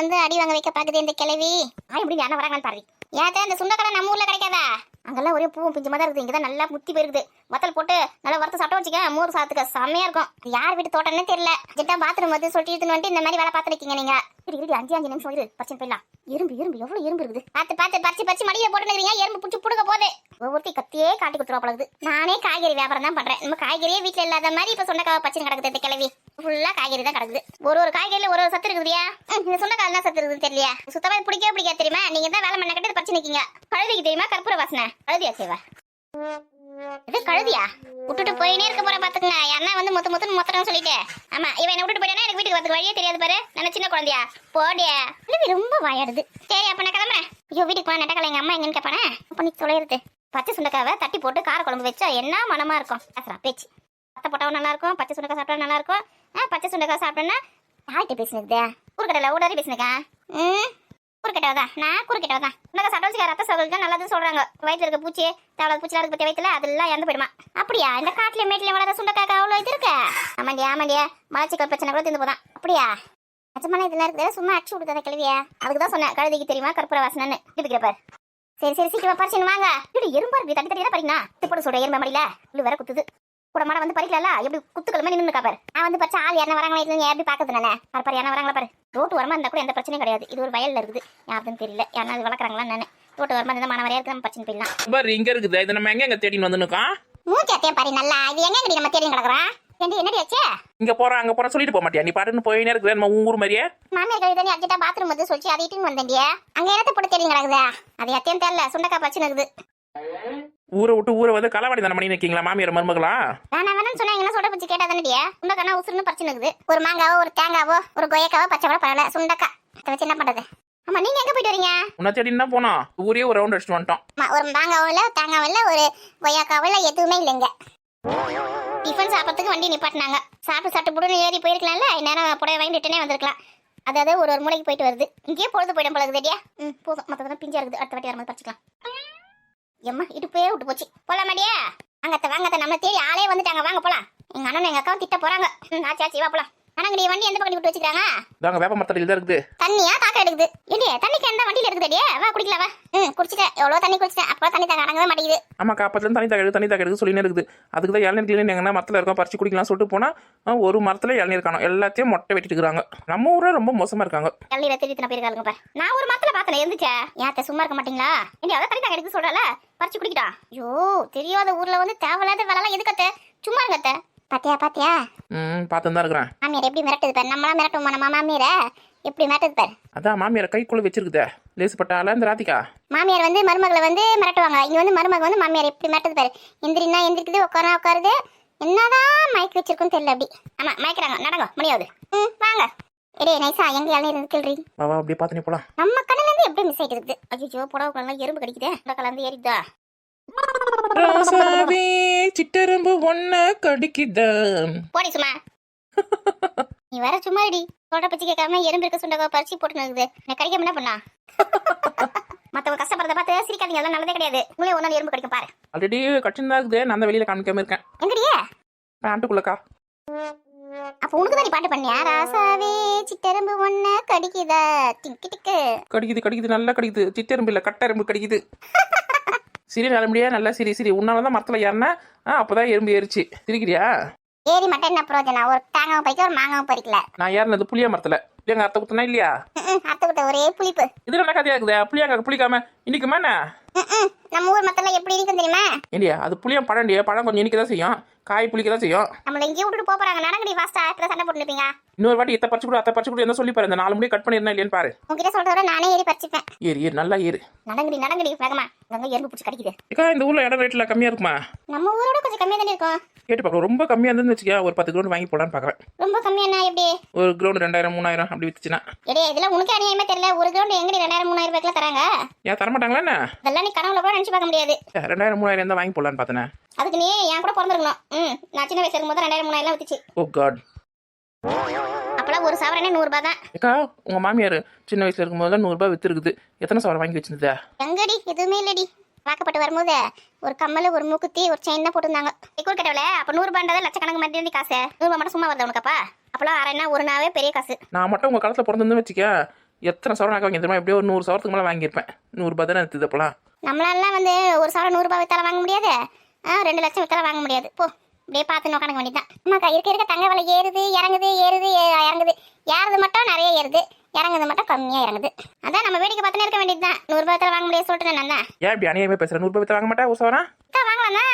வந்து அடி வாங்க வைக்க பாக்குது இந்த கிழவி. எப்படி யானை வராங்கன்னு பாரு. ஏன் இந்த சுண்டக்காய் நம்ம ஊர்ல கிடைக்காதா? அங்கெல்லாம் ஒரே பூவும் பிஞ்சு மாதிரி இருக்குது. இங்கதான் நல்லா முத்தி போயிருக்குது. வத்தல் போட்டு நல்லா வறுத்து சாப்பிட்டா வச்சுக்க மோர் சாத்துக்க செம்மையா இருக்கும். யார் வீட்டு தோட்டம்னே தெரியல. ஜெட்டா பாத்ரூம் வந்து சொல்லிட்டு வந்துட்டு இந்த மாதிரி வேலை பார்த்துருக்கீங்க நீங்க. இரு 5 நிமிஷம் இரு, பச்சை போயிடலாம். எறும்பு எவ்வளவு எறும்பு இருக்குது. பார்த்து பறிச்சு மடியில போட்டுக்கிறீங்க. எறும்பு பிடிச்சி புடுக்க போகுது. ஒவ்வொருத்தி கத்தியே காட்டி கொடுத்துருவா பழகுது. நானே காய்கறி வியாபாரம் தான் பண்றேன். நம்ம காய்கறியே வீட்டுல இல்லாத மாதிரி இப்ப சொன்னக்காய் பச்சை கிடக்குது. இந்த கிழவி ஃபுல்லா காய்கறி தான் கிடக்குது. ஒரு காய்கறியில ஒரு சத்து இருக்குதுயா. இந்த சொன்னக்காய் என்ன சத்து இருக்குதுன்னு தெரியலையா? சுத்தமா பிடிக்காது தெரியுமா? நீங்க தான் வேலை பண்ண கட்டு பறிச்சு நிக்கீங்க. கழுதிக்கு தெரியுமா கற்பூர வாசனை? கழுதியா சேவா? இது கழுதியா? விட்டுட்டு போயினே இருக்க போற பாத்துக்கங்க. அண்ணா வந்து மொத்தம் சொல்லிட்டு. ஆமா, இவன் என்ன விட்டுட்டு போயிட்டா எனக்கு வீட்டுக்கு வரதுக்கு வழியே தெரியாது பாரு. நான் சின்ன குழந்தையா போடியா? இல்லை ரொம்ப வாயாடுது. சரி அப்ப நான் கிளம்புறேன். ஐயோ வீட்டுக்கு போன நெட்டக்கலை எங்க அம்மா எங்கன்னு கேட்பானே. அப்ப நீ தொலைறது. பச்சை சுண்டக்காவை தட்டி போட்டு கார குழம்பு வச்சா என்ன மனமா இருக்கும். பேசுறான் பேச்சு. பத்த போட்டவும் நல்லா இருக்கும். பச்சை சுண்டக்காய் சாப்பிட்டா நல்லா இருக்கும். பச்சை சுண்டக்காய் சாப்பிட்டேன்னா யார்கிட்ட பேசினது? ஊர்கடையில ஊடாரி பேசினக்கா? குறுக்கட்டவதான். நான் குறுக்கட்டவதான். சுண்டக்காய் சாப்பிட்டா ரத்த சோகல் தான் நல்லதுன்னு சொல்றாங்க. வயிற்றுல இருக்க பூச்சி தவளை பூச்சி இருக்கு பத்திய வயிற்றுல அதெல்லாம் இறந்து போயிடுமா? அப்படியா? இந்த காட்டுல மேட்டில வளர சுண்டக்காய் அவ்வளோ இது இருக்கு? ஆமாண்டியா மலச்சிக்கல் பிரச்சனை கூட தின்னு போதான். அப்படியா? நிஜமான இதெல்லாம் இருக்குது. சும்மா அடிச்சு விடுறத கிழவியா? அதுக்குதான் சொன்னேன் கழுதிக்கு தெரியுமா கற்பூர வாசனைன்னு. இருக்கிறப்பாரு. சரி சீக்கிரம் பறிச்சு வாங்க. இப்படி எறும்பா இருக்கு. தட்டி தான் பறிக்கா திப்போட சொல்ற எறும்பு மடியில உள்ளு வேற குத்துது. கூட மாட வந்து பறிக்கல எப்படி குத்துக்கள் மாதிரி நின்று காப்பாரு. நான் வந்து பறிச்சா ஆள் யாரும் வராங்களா எப்படி பாக்குது நானே. பாரு யாரும் வராங்களா பாரு. ரோட்டு வரமா இருந்தா கூட எந்த பிரச்சனையும் கிடையாது. இது ஒரு வயல்ல இருக்குது. யாருன்னு தெரியல. யாரும் அது வளர்க்குறாங்களா நானு. ரோட்டு வரமா இருந்தா மன வரையா இருக்கு. நம்ம பிரச்சனை போயிடலாம். பாரு இங்க இருக்குது. இதை நம்ம எங்க தேடின்னு வந்துருக்கோம். மூச்சாத்தையும் பாரு நல்லா. இது எங்க நம்ம தேடி கிடக்குறோம். என்னடி ஆச்சு? இங்க போற சொல்லிட்டு போக மாட்டியா? நீ பாட்டுன்னு போயினே இருக்கிற நம்ம ஊர் மாதிரியே. மாமியார் கழுவி தண்ணி அர்ஜென்ட்டா பாத்ரூம் வந்து சொல்லி அதை இட்டுன்னு வந்தேன்டியா. அங்க என்னத்தை போட்டு தேடி கிடக்குதா? அது அத்தையும் தெரியல. சுண்டக்காய் பச்சை இருக்குது. ஊரை விட்டு ஊரை வந்து களவாடி தானே பண்ணி நிக்கீங்களா மாமியார் மருமகளா? நான் வேணும்னு சொன்னா என்ன சொல்ற பச்சு கேட்டா தானடியா? சுண்டக்காய் உசுருன்னு பறிச்சு இருக்குது. ஒரு மாங்காவோ ஒரு தேங்காவோ ஒரு கொய்யாக்காவோ பச்சை கூட பரவாயில்ல. சுண்டக்காய் அதை வச்சு என்ன பண்றது? ஆமா நீங்க எங்க போயிட்டு வரீங்க? உன்னை தேடின்னு தான் போனோம். ஊரே ஒரு ரவுண்ட் அடிச்சுட்டு வந்துட்டோம். ஒரு மாங்காவோ இல்ல தேங்காவோ இல்ல ஒரு கொய்யாக்காவோ இல்ல எதுவுமே இல்லைங்க. டிஃபன் சாப்பிட்றதுக்கு வண்டி நிப்பாட்டினாங்க. சாப்பிட்டு புடுன்னு ஏறி போயிருக்கலாம்ல. நேரம் புடவை வாங்கி ரிட்டனே வந்திருக்கலாம். அதாவது ஒரு மூளைக்கு போயிட்டு வருது. இங்கேயே பொழுது போயிடும் போல இருக்குதுடியா. போதும் மொத்தம் பிஞ்சா இருக்குது. அடுத்த வாட்டி வரும்போது பறிச்சுக்கலாம். எம்மா இடுப்பே விட்டு போச்சு. போலாம் மாடியா? வாங்கத்த நம்ம தேடி ஆளே வந்துட்டாங்க. வாங்க போலாம். எங்க அண்ணன் எங்க அக்காவும் திட்ட போறாங்க. ஆச்சி வா போலாம். ஆனாங்கடி வண்டி எந்த பக்கம் விட்டு வச்சுக்கிறாங்க? தாங்க வேப்ப மரத்தடியில் தான் இருக்குது. தண்ணியா காக்கா எடுக்குது. இல்லையே தண்ணி கேன் வண்டியில இருக்குதுடியா. வா குடிக்கலாம் வா. குடிச்சிட்டேன். எவ்வளவு தண்ணி குடிச்சிட்டேன். அப்போ தண்ணி தாங்க அடங்கவே மாட்டேங்குது. ஆமா காப்பத்துல தண்ணி தாக்க சொல்லினே இருக்குது. அதுக்கு தான் இளநீர் கிளீன் எங்கன்னா மரத்துல இருக்கோம் பறிச்சு குடிக்கலாம் சொல்லிட்டு போனா ஒரு மரத்துல இளநீர் காணும். எல்லாத்தையும் மொட்டை வெட்டிட்டு இருக்காங்க. நம்ம ஊரே ரொம்ப மோசமா இருக்காங்க. இளநீரை திருத்தின போயிருக்காங்க. நான் ஒரு மரத்துல பார்த்தேன் இருந்துச்சா. ஏத்த சும்மா இருக்க மாட்டீங்களா? இனி அதான் தண்ணி தாங்க எடுக்க சொல்றல பறிச்சு குடிக்கிட்டா. ஐயோ தெரியாத ஊர்ல வந்து தேவையில்லாத வேலைலாம் எதுக்கத்த? சும்மா இருங்கத்த. பாத்தியா பார்த்து தான் இருக்கிறேன். மாமியார் எப்படி மிரட்டுது பாரு. நம்மளாம் மிரட்டுவோமா நம்ம மாமியார? எப்படி மிரட்டுது பாரு. அதான் மாமியார் கைக்குள்ள வச்சிருக்குதே லேசுப்பட்டால இந்த ராதிகா. மாமியார் வந்து மருமகளை வந்து மிரட்டுவாங்க. இங்க வந்து மருமக வந்து மாமியார் எப்படி மிரட்டுது பாரு. எந்திரினா எந்திரிக்குது, உட்காருது. என்னதான் மயக்க வச்சிருக்குன்னு தெரியல. அப்படி ஆமா மயக்கிறாங்க. நடங்க முடியாது. வாங்க எடே நைசா எங்க இளநீர் இருந்து கிள்றி. வா அப்படியே பார்த்து நீ போலாம். நம்ம கண்ணுல இருந்து எப்படி மிஸ் ஆயிட்டு இருக்குது. ஐயோ புடவை எறும்பு கடிக்குதே. இந்த கலந்து ஏறிதா ராசாவே சிட்டெரும்பு ஒன்ன கடிக்குதா. போடி சும்மா. நீ வர சும்மா இடி. சொல்ற பச்சி கேட்காம எறும்பு இருக்க சுண்டக்காய் பறிச்சு போட்டு இருக்குது. நான் கடிக்காம என்ன பண்ணா? மத்தவங்க கஷ்டப்படுறத பார்த்து சிரிக்காதீங்க. அதெல்லாம் நல்லதே கிடையாது. உங்களே ஒன்னாலும் எறும்பு கடிக்கும் பாரு. ஆல்ரெடி கட்சின்னு தான் இருக்குது. நான் அந்த வெளியில காமிக்காம இருக்கேன். எங்கடியே? பேண்ட்டுக்குள்ளக்கா. அப்ப உனக்கு தான் நீ பாட்டு பண்ணியா? ராசாவே சிட்டெரும்பு ஒன்ன கடிக்குதா. டிக்கு டிக்கு கடிக்குது நல்லா கடிக்குது. சிட்டெரும்பு இல்ல கட்டெரும்பு கடிக்குது. சிரி நல்ல முடியா நல்லா சிரி உன்னாலதான் மரத்துல ஏறினா அப்பதான் எறும்பு ஏறிச்சு. சிரிக்கிறியா? ஏறி மட்டும் என்ன பிரயோஜனம்? ஒரு தேங்காவும் பறிக்க ஒரு மாங்காவும் பறிக்கல. நான் ஏறினது புளியா மரத்துல. புளியங்க அர்த்த குத்தனா இல்லையா? அர்த்த குத்த ஒரே புளிப்பு. இது என்ன கதையா இருக்குதா? புளியாங்க புளிக்காம இன்னைக்குமா என்ன? நம்ம ஊர் மத்தெல்லாம் எப்படி இருக்கும் தெரியுமா? இல்லையா அது புளியம் பழம் பழம் கொஞ்சம் இனிக்கதான் செய்யும். காய் புளிக்கதான் செய்யும். நம்மள இங்கே விட்டுட்டு போறாங்க. நடங்கடி ஃபாஸ்டா. எத்தனை சண்டை போட்டுப்பீங்க? இன்னொரு வாட்டி இத்த பறிச்சு கூட அத்தை பறிச்சு கூட என்ன சொல்லி பாரு. இந்த 4 முடிய கட் பண்ணிருந்தா இல்லையான்னு பாரு. உங்ககிட்ட சொல்றத நானே ஏறி பறிச்சுப்பேன். ஏறு நல்லா ஏறு. நடங்கடி வேகமா. அங்க எறும்பு பூச்சி கடிக்குது. ஏக்கா இந்த ஊர்ல இடம் ரேட்ல கம்மியா இருக்குமா? நம்ம ஊரோட கொஞ்சம் கம்மியா தானே இருக்கும். கேட்டு பார்க்கலாம். ரொம்ப கம்மியா இருந்துன்னு வச்சுக்கா ஒரு 10 கிரவுண்ட் வாங்கி போடலான்னு பாக்குறேன். ரொம்ப கம்மியானா எப்படி? ஒரு கிரவுண்ட் 2000 3000 அப்படி வித்துச்சுன்னா. எடே இதெல்லாம் உனக்கு அநியாயமே தெரியல. ஒரு கிரவுண்ட் எங்கடி 2000 3000 ரூபாய்க்குலாம் தராங்க? ஏன் தர மாட்டாங்களா என்ன? இதெல்லாம் நீ கனவுல கூட நினைச்சு பார்க்க முடியாது. 2000 3000 தான் வாங்கி போடலான்னு பார்த்தேன். அதுக்கு நீ என் கூட பிறந்திருக்கணும். நான் சின்ன வயசுல இருக்கும்போது 2000 3000 வித்துச்சு. ஓ காட். அப்பலாம் ஒரு சவரனே 100 ரூபாய் தான். ஏக்கா உங்க மாமியார் சின்ன வயசுல இருக்கும்போது 100 ரூபாய் வித்து இருக்குது. எத்தனை சவரம் வாங்கி வச்சிருந்தா? எங்கடி எதுவுமே இல்லடி. வாக்கப்பட்டு வரும்போது ஒரு கம்மல் ஒரு மூக்குத்தி ஒரு செயின் தான் போட்டுருந்தாங்க. கூறு கட்டவல அப்ப 100 ரூபாய் லட்சக்கணக்கு மாதிரி காசு. 100 ரூபாய் மட்டும் சும்மா வருது உனக்கப்பா. அப்பெல்லாம் அரைனா ஒரு நாவே பெரிய காசு. நான் மட்டும் உங்க காலத்துல பிறந்திருந்து வச்சுக்க எத்தனை சவரம் நகை வாங்கி தெரியுமா? எப்படியோ ஒரு 100 சவரத்துக்கு மேலே வாங்கியிருப்பேன். 100 தானே எடுத்தது அப்போலாம். நம்மளாலாம் வந்து ஒரு சவரம் 100 ரூபாய் வித்தால வாங்க முடியாது, 2 லட்சம் வித்தால வாங்க முடியாது. போ அப்படியே பார்த்து நோக்கணக்க வேண்டியதான். அம்மாக்கா இருக்க தங்க விலை ஏறுது இறங்குது இறங்குது. ஏறுது மட்டும் நிறைய ஏறுது, இறங்குது மட்டும் கம்மியா இறங்குது. அதான் நம்ம வேடிக்கை பார்த்துனே இருக்க வேண்டியதுதான். 100 ரூபாய் வித்தால வாங்க முடியாது சொல்லிட்டு நான் தான். ஏன் இப்படி அநியாயமே பேசுகிறேன்? 100 வித்த வாங்க மாட்டேன் ஒரு சவரம்? வாங்கலாம்னா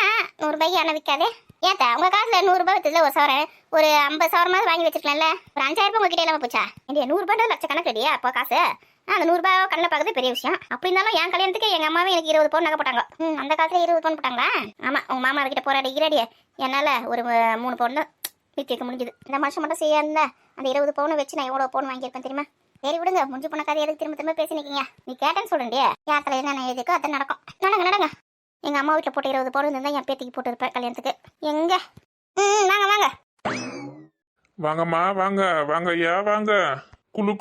100 ரூபாய்க்கு ஆனால் விற்காதே. ஏத்தா உங்க காசுல 100 ரூபாய் வித்ததுல ஒரு சவரம் ஒரு 50 சவரமாவது வாங்கி வச்சிருக்கலாம்ல. ஒரு 5000 ரூபாய் உங்ககிட்ட இல்லாம போச்சா? இல்லையா 100 ரூபாய் லட்சக்கணக்கு இல்லையா அப்போ காசு? அந்த 100 ரூபாய் கண்ணில் பார்க்கறது பெரிய விஷயம். அப்படி இருந்தாலும் என் கல்யாணத்துக்கு எங்க அம்மாவே எனக்கு 20 பவுன் நகை போட்டாங்க. அந்த காலத்துல 20 பவுன் போட்டாங்களா? ஆமா, உங்க மாமா கிட்ட போராடிக்கிறாடியே என்னால ஒரு 3 பவுன் தான் விற்க வைக்க முடிஞ்சது. இந்த வருஷம் மட்டும் செய்ய அந்த 20 பவுன் வச்சு நான் எவ்வளவு பவுன் வாங்கியிருப்பேன் தெரியுமா? சரி விடுங்க, முடிஞ்சு போன கதை எதுக்கு திரும்ப பேசி நிக்கீங்க? நீ கேட்டேன்னு சொல்றேன்டியே, என் தலையில நான் எதுக்கோ அதான் நடக்கும். நடங்க. எங்க அம்மா வீட்டுல போட்டு 20 பவுன் இருந்தா என் பேத்திக்கு போட்டு இருப்பேன் கல்யாணத்துக்கு. எங்க வாங்க வாங்கம்மா வாங்க ஐயா வாங்க. குளு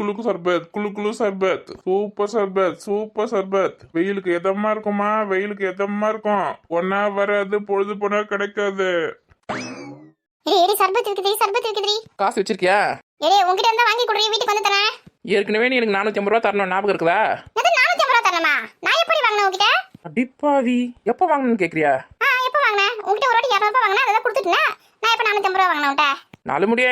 சர்பத், சூப்பர் சர்பத். வெயிலுக்கு எதமா இருக்குமா? வெயிலுக்கு எதமா இருக்கும். ஒன்னா வராது, பொழுது போனா கிடைக்காது. ஏடி சர்பத் இருக்குதுடி. காசு வச்சிருக்கியா? ஏடி உங்ககிட்ட இருந்தா வாங்கி குடுறீ, வீட்டுக்கு வந்து தரேன். ஏற்கனவே நீ எனக்கு 450 ரூபா தரணும், ஞாபகம் இருக்குதா? எது 450 ரூபாய் தரணுமா? நான் எப்படி வாங்கினேன் உங்ககிட்ட? அடிப்பாவி, எப்போ வாங்கணும்னு கேட்குறியா? எப்போ வாங்கினேன்? உங்ககிட்ட ஒரு வாட்டி 200 ரூபாய் வாங்கினா அதை கொடுத்துட்டேன். நான் எப்போ 450 ரூபாய் வாங்கினேன் உன்ட்ட? 4 முடிய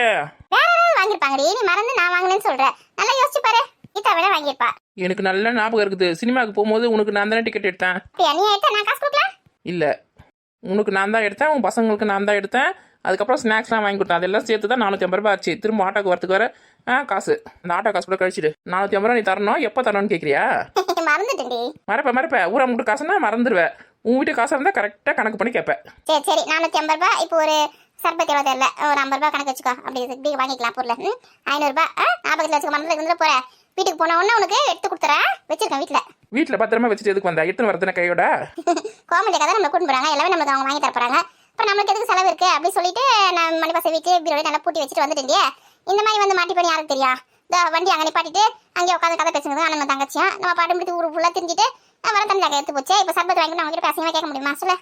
வேற யாராவது வாங்கியிருப்பாங்கடி, நீ மறந்து நான் வாங்கினேன்னு சொல்ற. நல்லா யோசிச்சு பாரு, இதை விட வாங்கியிருப்பா. எனக்கு நல்ல ஞாபகம் இருக்குது. சினிமாவுக்கு போகும்போது உனக்கு நான் தானே டிக்கெட் எடுத்தேன். நீ எடுத்த நான் காசு கொடுக்கல? இல்லை, உனக்கு நான் தான் எடுத்தேன், உன் பசங்களுக்கு நான் தான் எடுத்தேன். அதுக்கப்புறம் ஸ்நாக்ஸ்லாம் வாங்கி கொடுத்தேன். அதெல்லாம் சேர்த்து தான் 450 ரூபாய் ஆச்சு. திரும்ப ஆட்டோக்கு வரத்துக்கு வர காசு, அந்த ஆட்டோ காசு கூட கழிச்சிடு. 450 ரூபா நீ தரணும். எப்போ தரணும்னு கேட்குறியா? மறந்துட்டேன்டி. மறப்பேன். ஊரை மட்டும் காசுன்னா மறந்துடுவேன். உன் வீட்டு காசு இருந்தால் கரெக்டாக கணக்கு பண்ணி கேட்பேன். சரி 450 ரூபாய். இப்போ ஒரு சர்பத் எவ்வளோ தெரியல, ஒரு 50 ரூபாய் கணக்கு வச்சுக்கோ. அப்படி வாங்கிக்கலாம் பொருள். 500 ரூபாய் ஞாபகத்தில் வச்சுக்க. மறந்துட்டு இருந்துட்டு போற. வீட்டுக்கு போன உடனே உனக்கு எடுத்து கொடுத்துறேன். வச்சிருக்கேன் வீட்டில் பத்திரமா வச்சுட்டு எதுக்கு வந்தா? எடுத்துன்னு வரதுன கையோட கோமதி கதை நம்மளை கூட்டு போறாங்க. எல்லாமே நமக்கு அவங்க வாங்கி தர போறாங்க. அப்புறம் நம்மளுக்கு எதுக்கு செலவு இருக்கு அப்படின்னு சொல்லிட்டு நான் மணிப்பாசை வீட்டு பீரோட நல்லா பூட்டி வச்சுட்டு வந்துட்டேன். இந்த மாதிரி வந்து மாட்டி பண்ணி யாருக்கு தெரியும்? இந்த வண்டி அங்கே நிப்பாட்டிட்டு அங்கே உட்காந்து கதை பேசுறது அண்ணன் தங்கச்சியும் நம்ம பாட்டு முடித்து ஊர் ஃபுல்லாக தெரிஞ்சுட்டு வர தண்ணி நகை எடுத்து போச்சு. இப்போ சர்பத் வாங்கிட்டு அவங்க கிட்ட அசிங்கமாக கேட்க முடியுமா சொல்ல?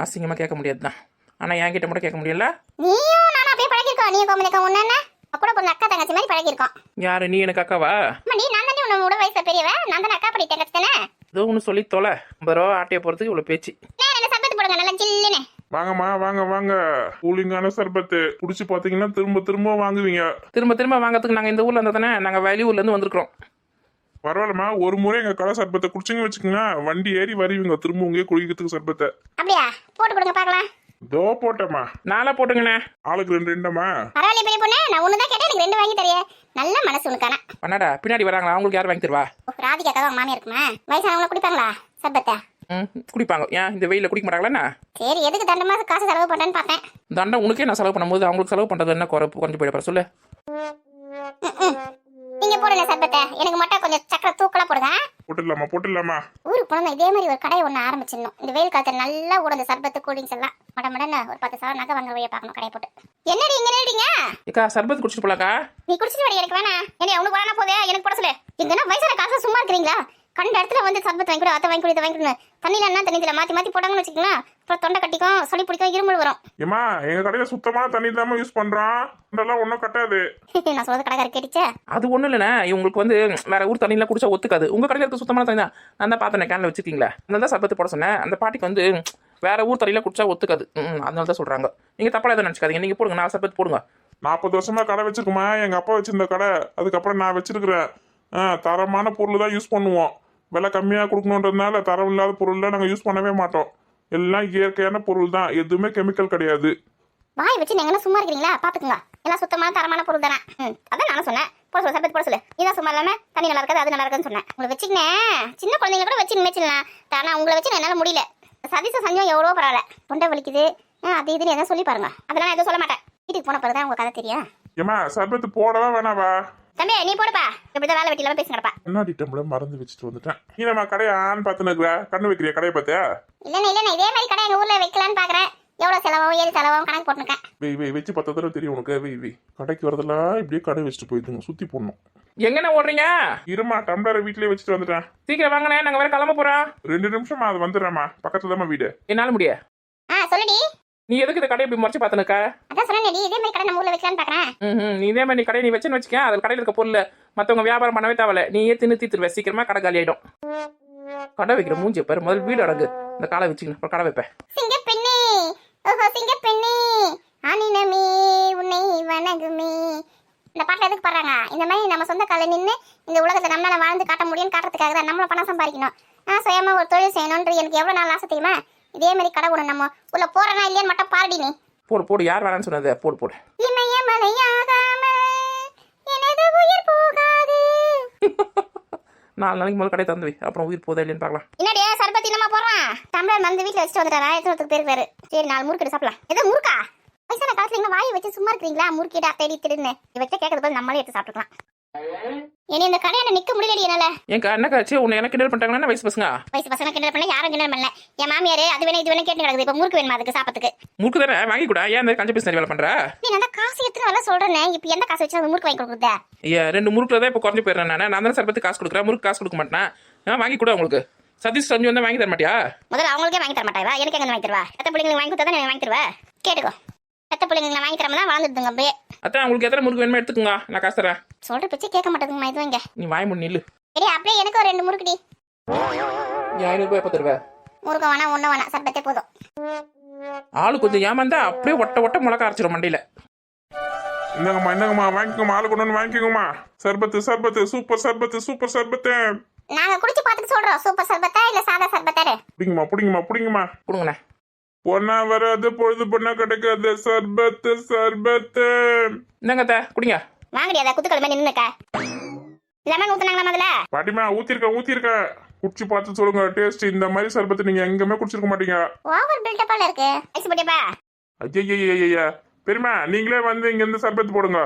அசிங்கமாக கேட்க முடியாது தான். ஆனால் என் கிட்ட மட்டும் கேட்க முடியல. நீயும் நானும் அப்படியே பழகிருக்கோம். நீயும் கோமதிக்கா ஒன்று கூட ஒரு அக்கா தங்கச்சி மாதிரி பழகிருக்கோம். யாரு நீ? எனக்கு அக்காவா? நீ நான் தானே உன்னோட வயசுல பெரியவ. நான் தானே அக்கா படி தங்கச்சி தானே. ஏதோ ஒன்று சொல்லி தொலை. 50 ரூபா ஆட்டையை போகிறதுக்கு இவ்வளோ பேச்சு. சர்பத் போடுங்க நல்லா ஜில்லுன்னு. வாங்கம்மா வாங்க. கூலிங்கான சர்பத்து குடிச்சு பாத்தீங்கன்னா திரும்ப வாங்குவீங்க. திரும்ப வாங்கிறதுக்கு நாங்கள் இந்த ஊரில் இருந்தால் தானே. நாங்கள் வெளியூர்லேருந்து வந்திருக்கிறோம். பரவாயில்லம்மா, ஒரு முறை எங்க கடை சர்பத்தை குடிச்சிங்க வச்சுக்கோங்க, வண்டி ஏறி வருவீங்க திரும்ப உங்க குடிக்கிறதுக்கு சர்பத்தை. அப்படியா? போட்டு கொடுங்க பார்க்கலாம். தோ போட்டேம்மா. நாளா போட்டுங்கண்ணே. ஆளுக்கு 2 பரவாயில்ல பெரிய பொண்ணு, நான் ஒன்று தான் கேட்டேன், எனக்கு 2 வாங்கி தரையே. நல்ல மனசு உனக்கான. பண்ணாடா பின்னாடி வராங்களா? அவங்களுக்கு யார் வாங்கி தருவா? ராதிகா கதை அவங்க மாமியா இருக்குமா? வயசானவங்கள குடிப்பாங்களா சர்பத்தை? குடிப்பாங்க. ஏன் இந்த வெயில குடிக்க மாட்டாங்களா? சரி, எதுக்கு தண்டமா காசு செலவு பண்றேன்னு பார்த்தேன். தண்டை உனக்கே நான் செலவு பண்ணும்போது அவங்களுக்கு செலவு பண்றது என்ன குறைஞ்சு போயிட சொல்லு. நீங்க போடுங்க சர்பத்தை, எனக்கு மட்டும் கொஞ்சம் சக்கரை தூக்கலா போடுங்க. போட்டுடலாமா. ஊருக்கு போனா இதே மாதிரி ஒரு கடை ஒன்று ஆரம்பிச்சிடணும். இந்த வெயில் காலத்துல நல்லா ஓடும் இந்த சர்பத்து கூலிங்ஸ் எல்லாம். மடமடன்னு ஒரு 10 சவரம் நகை வாங்குற வழியை பார்க்கணும் கடையை போட்டு. என்னடி இங்க நேடிங்க? ஏக்கா சர்பத் குடிச்சிட்டு போலாக்கா? நீ குடிச்சிட்டு வடி, எனக்கு வேணாம். என்ன உனக்கு வேணா போதே, எனக்கு போட சொல்லு. எங்கன்னா வயசான காசுல சும்மா இருக்கிறீங்களா? கண்ட இடத்துல வந்து சர்பத் வாங்கி கொடு, அதை வாங்கி கொடு, இதை வாங்கி கொடு. தண்ணியில என்ன தண்ணியில மாத்தி போட்டாங்கன்னு வச்சுக்கலாம், அப்புறம் தொண்டை கட்டிக்கும், சளி பிடிக்கும், இருமல் வரும். ஏமா எங்க கடையில சுத்தமான தண்ணி தான் யூஸ் பண்றோம். இதெல்லாம் ஒன்றும் கட்டாது. நான் சொல்றது கடைக்கார கேட்டுச்சே. அது ஒன்றும் இல்லைண்ணே, இவங்களுக்கு வந்து வேற ஊர் தண்ணியெலாம் குடிச்சா ஒத்துக்காது. உங்க கடையில் இருக்க சுத்தமான தண்ணி தான் நான் தான் பார்த்தேன் கேனில் வச்சுருக்கீங்களா. அதனால தான் சர்பத்து போட சொன்னேன். அந்த பாட்டிக்கு வந்து வேற ஊர் தண்ணியில் குடிச்சா ஒத்துக்காது. அதனால தான் சொல்றாங்க. நீங்க தப்பா எதுவும் நினச்சிக்காதீங்க. நீங்க போடுங்க, நான் சர்பத்து போடுங்க. 40 வருஷமா கடை வச்சிருக்குமா, எங்க அப்பா வச்சிருந்த கடை. அதுக்கப்புறம் நான் வச்சிருக்கிறேன். தரமான பொருள் தான் யூஸ் பண்ணுவோம். விலை கம்மியாக கொடுக்கணுன்றதுனால தரம் இல்லாத பொருள்லாம் நாங்கள் யூஸ் பண்ணவே மாட்டோம். எல்லாம் இயற்கையான பொருள் தான், எதுவுமே கெமிக்கல் கிடையாது. வாய் வச்சு நீங்க சும்மா இருக்கிறீங்களா? பாத்துக்கோங்க, எல்லாம் சுத்தமான தரமான பொருள் தானே. அதான் நானும் சொன்னேன், போட சொல்லு சர்பத் போட சொல்லு. இதான் சும்மா இல்லாம தண்ணி நல்லா இருக்காது, அது நல்லா இருக்குன்னு சொன்னேன். உங்களை வச்சுக்கினேன், சின்ன குழந்தைங்க கூட வச்சு நினைச்சிடலாம். ஆனா உங்களை வச்சு என்னால முடியல. சதீச சஞ்சம் எவ்வளோ பரவாயில்ல. தொண்டை வலிக்குது அது இதுன்னு எதாவது சொல்லி பாருங்க. அதெல்லாம் எதுவும் சொல்ல மாட்டேன். வீட்டுக்கு போன பிறகுதான் உங்க கதை தெரியும். ஏமா சர்பத்து போடவா வேணாவா? தம்பி நீ போடுப்பா, இப்படிதான் வேலை வெட்டியில பேசி கிடப்பா. முன்னாடி டம்ளர் மறந்து வச்சுட்டு வந்துட்டேன். நீ நம்ம கடையை ஆன் பார்த்து நிற்கிற, கண்ணு வைக்கிறியா கடையை பார்த்தியா? இல்லைண்ணா இதே மாதிரி கடை எங்க ஊர்ல வைக்கலான்னு பாக்குறேன். எவ்வளவு செலவாகும் ஏது செலவாகும் கணக்கு போட்டுருக்கேன். வெய் வச்சு 10 தடவை தெரியும் உனக்கு. வெய் கடைக்கு வரதெல்லாம் இப்படியே கடை வச்சுட்டு போயிடுங்க, சுத்தி போடணும். எங்கண்ணே ஓடுறீங்க? இருமா, டம்ளரை வீட்லயே வச்சுட்டு வந்துட்டேன். சீக்கிரம் வாங்கண்ணே, நாங்க வேற கிளம்ப போறோம். 2 நிமிஷமா அது வந்துடுறேம்மா, பக்கத்துல தான் வீடு. என்னால முடியாது. சொல்லுடி. நீ எதுக்கு இந்த கடையை இப்படி முறைச்சு பார்த்துனுக்கா? அதான் சொன்னேன் இதே மாதிரி கடை நம்ம ஊர்ல வைக்கலான்னு பாக்குறேன். நீ இதே மாதிரி கடையை நீ வச்சுன்னு வச்சுக்க, அதில் கடையில் இருக்க பொருள் மற்றவங்க வியாபாரம் பண்ணவே தேவையில்ல, நீயே தின்னு தீத்துருவ, சீக்கிரமா கடை காலி ஆயிடும். கடை வைக்கிற மூஞ்சி பாரு, முதல் வீடு அடங்கு, இந்த காலை வச்சுக்கணும், அப்புறம் கடை வைப்பேன். சிங்கப்பெண்ணே ஓஹோ சிங்கப்பெண்ணே ஆனினமே உன்னை வணங்குமே. இந்த பாட்டில் எதுக்கு பாடுறாங்க? இந்த மாதிரி நம்ம சொந்த காலை நின்று இந்த உலகத்தை நம்மளால வாழ்ந்து காட்ட முடியும்னு காட்டுறதுக்காக தான். நம்மள பணம் சம்பாதிக்கணும், சுயமா ஒரு தொழில் செய்யணும்ன்ற எனக்கு எவ்வளவு நாள் ஆசை தெரியுமா? இதே மாதிரி கடை ஒன்று நம்ம உள்ள போறனா இல்லையான்னு மட்டும் பாருடி நீ. போடு யார் வேணான்னு சொன்னது? போடு இமயமலையாகாமல் எனது உயிர் போகாது. 4 நாளைக்கு முதல் கடையை தந்து வை, அப்புறம் உயிர் போதா இல்லைன்னு பார்க்கலாம். என்னடியா சர்பத்தி நம்ம போடுறான்? டம்ளர் வந்து வீட்டில் வச்சுட்டு வந்துட்டாரா? எத்தனை பேருக்கு? சரி 4 முறுக்கு சாப்பிடலாம். எது முறுக்கா? வயசான காலத்துல இங்க வாயை வச்சு சும்மா இருக்கிறீங்களா? முறுக்கிட்டு தேடி திடுன்னு இவற்றை கேட்கறது போது நம்மளே எடுத்து சாப்பிட்டுக்கலாம். இனி இந்த கடையாண்ட நிக்க முடியலடி என்னால. ஏங்க என்னக்காச்சு? உன்னை எனக்கு கிண்டல் பண்ணிட்டாங்கன்னா வயசு பசங்க கிண்டல் பண்ணல, யாரும் கிண்டல் பண்ணல. என் மாமியாரு அது வேணும் இது வேணும் கேட்டு கிடக்குது. இப்ப முறுக்கு வேணுமா அதுக்கு சாப்பிட்டுக்கு? முறுக்கு தானே வாங்கி கூட, ஏன் இந்த கஞ்ச பீஸ் வேலை பண்ற? நீ நல்லா காசு எடுத்துட்டு வரல சொல்றேன். இப்ப எந்த காசு வச்சு அந்த முறுக்கு வாங்கி கொடுக்குறதா? ஐயா 2 முறுக்குல தான் இப்போ குறைஞ்சு போயிடுறேன். நான் தானே சர்பத்து காசு கொடுக்குறேன், முறுக்கு காசு கொடுக்க மாட்டேன். வாங்கி கூட உங்களுக்கு சதீஷ் சஞ்சு வந்தா வாங்கி தர மாட்டியா? முதல்ல அவங்களுக்கே வாங்கி தர மாட்டாவா? எனக்கு எங்க வாங்கி தருவா? எத்த பிள்ளைங்களுக்கு வாங்கி கொடுத்தா தான் வாங்கி தருவா? கேட்டுக்கோ. எத்த பிள்ளைங்களை வாங்கி தரமா தான் வளர்ந்துடுதுங்க அப்படியே. அதான் உங்களுக்கு எத்தனை முறுக்கு வேணுமோ எடுத்துக்கோங்க, நான் காசு தரேன். சொல்ற பிச்சை கேட்க மாட்டேங்குமா இது வாங்க. நீ வாய் முன் நில்லு. சரி அப்படியே எனக்கு ஒரு 2 முறுக்குடி. 500 ரூபாய் எப்போ தருவேன்? முறுக்க வேணா ஒண்ணு வேணா, சர்பத்தே போதும். ஆளு கொஞ்சம் ஏமாந்தா அப்படியே ஒட்ட முளக்க அரைச்சிடும் மண்டையில. இந்தங்கம்மா வாங்கிக்கோமா, ஆளு கொண்டு வந்து வாங்கிக்கோங்கம்மா. சர்பத்து சூப்பர் சர்பத்து. நாங்க குடிச்சு பார்த்துட்டு சொல்றோம், சூப்பர் சர்பத்தா இல்ல சாதா சர்பத்தாரு. பிடிங்கம்மா. கொடுங்கண்ணே. பொண்ணா வராது பொழுது பொண்ணா கிடைக்காது. சர்பத்து. இந்தாங்க குடிங்க. வாங்கடி அத குத்துக்கள் நின்னுக்க. லெமன் ஊத்துனாங்களா முதல்ல? பாட்டிமா ஊத்திருக்க. குடிச்சு பார்த்து சொல்லுங்க டேஸ்ட். இந்த மாதிரி சர்பத்து நீங்க எங்கேயுமே குடிச்சிருக்க மாட்டீங்க. ஓவர் பில்டப்பால இருக்கு. ஐஸ் போட்டியப்பா. ஐயா பெருமா நீங்களே வந்து இங்க இருந்து சர்பத்து போடுங்க.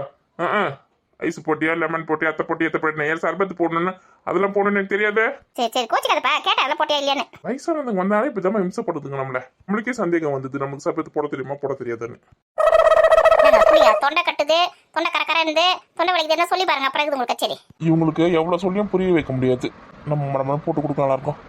ஐஸ் போட்டியா, லெமன் போட்டியா, அத்தை போட்டியா, ஏன் சர்பத்து போடணும்னா அதெல்லாம் போடணும்னு எனக்கு தெரியாது. சரி கோச்சிக்காதப்பா, கேட்டா அதெல்லாம் போட்டியா இல்லையான்னு. வயசானவங்க வந்தாலே இப்பதான் இம்சப்படுத்துங்க நம்மளுக்கே சந்தேகம் வந்தது, நமக்கு சர்பத்து போட தெரியுமா போட தெரியாதுன்னு. தொண்டை கட்டுது, தொண்டை கரகரந்து, தொண்டை வலிக்குதுன்னு சொல்லி பாருங்க, அப்புறம் உங்களுக்கு கச்சேரி. இவங்களுக்கு எவ்வளவு சொல்லியும் புரிய வைக்க முடியாது. நம்ம போட்டு கொடுக்க நல்லா இருக்கும்.